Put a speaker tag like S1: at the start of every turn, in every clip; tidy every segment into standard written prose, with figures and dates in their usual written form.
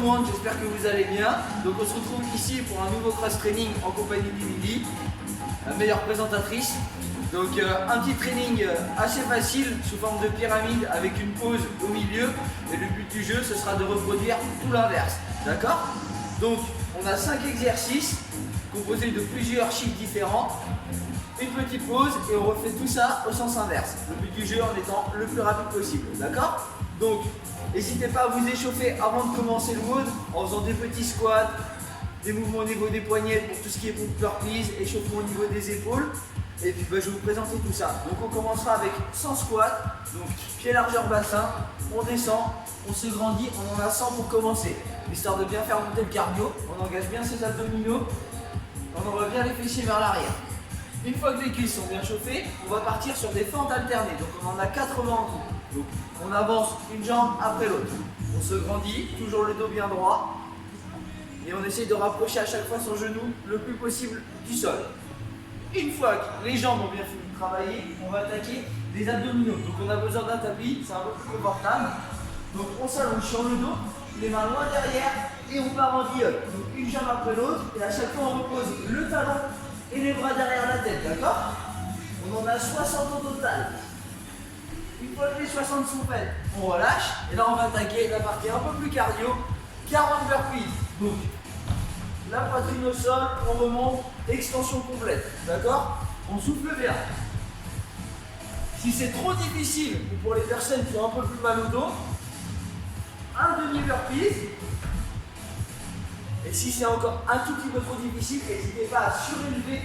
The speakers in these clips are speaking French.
S1: le monde, j'espère que vous allez bien. Donc on se retrouve ici pour un nouveau cross-training en compagnie d'Emilie, la meilleure présentatrice. Donc un petit training assez facile sous forme de pyramide avec une pause au milieu. Et le but du jeu, ce sera de reproduire tout l'inverse. D'accord? Donc on a 5 exercices composés de plusieurs chiffres différents. Une petite pause et on refait tout ça au sens inverse. Le but du jeu en étant le plus rapide possible. D'accord? Donc n'hésitez pas à vous échauffer avant de commencer le WOD en faisant des petits squats, des mouvements au niveau des poignets pour tout ce qui est burpees, échauffement au niveau des épaules. Et puis je vais vous présenter tout ça. Donc on commencera avec 100 squats, donc pied largeur bassin, on descend, on se grandit, on en a 100 pour commencer. Histoire de bien faire monter le cardio, on engage bien ses abdominaux, on envoie bien les fessiers vers l'arrière. Une fois que les cuisses sont bien chauffées, on va partir sur des fentes alternées. Donc on en a 80 en tout. Donc on avance une jambe après l'autre. On se grandit, toujours le dos bien droit. Et on essaye de rapprocher à chaque fois son genou le plus possible du sol. Une fois que les jambes ont bien fini de travailler, on va attaquer les abdominaux. Donc on a besoin d'un tapis, c'est un peu plus confortable. Donc on s'allonge sur le dos, les mains loin derrière et on part en guillotine. Donc une jambe après l'autre et à chaque fois on repose le talon et les bras derrière la tête, d'accord? On en a 60 au total. Une fois que les 60 sont faites, on relâche et là on va attaquer la partie un peu plus cardio, 40 burpees. Donc la poitrine au sol, on remonte, extension complète, d'accord? On souffle bien. Si c'est trop difficile, ou pour les personnes qui ont un peu plus mal au dos, un demi-burpees. Et si c'est encore un tout petit peu trop difficile, n'hésitez pas à surélever.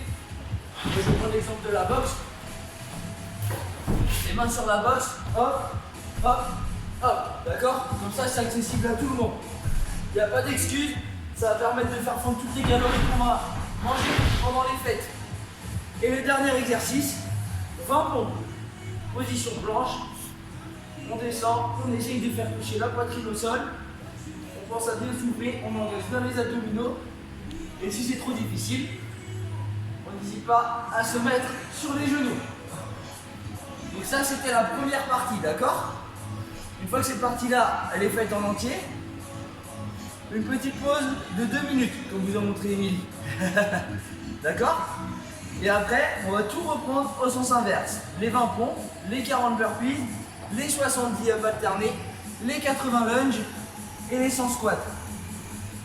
S1: Je vais prendre l'exemple de la boxe. Les mains sur la boxe, hop, hop, hop, d'accord? Comme ça, c'est accessible à tout le monde. Il n'y a pas d'excuse. Ça va permettre de faire fondre toutes les calories qu'on va manger pendant les fêtes. Et le dernier exercice, 20 pompes. Position planche. On descend, on essaye de faire toucher la poitrine au sol. On pense à bien souffler, on engage bien les abdominaux. Et si c'est trop difficile, on n'hésite pas à se mettre sur les genoux. Donc ça, c'était la première partie, d'accord? Une fois que cette partie-là, elle est faite en entier, une petite pause de 2 minutes, comme vous a montré Emilie. D'accord? Et après, on va tout reprendre au sens inverse. Les 20 pompes, les 40 burpees, les 70 up alternés, les 80 lunges et les 100 squats.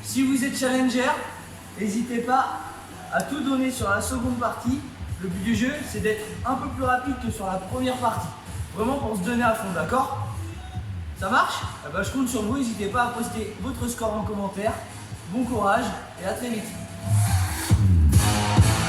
S1: Si vous êtes challenger, n'hésitez pas à tout donner sur la seconde partie. Le but du jeu, c'est d'être un peu plus rapide que sur la première partie. Vraiment pour se donner à fond, d'accord? Ça marche? Eh ben, je compte sur vous, n'hésitez pas à poster votre score en commentaire. Bon courage et à très vite.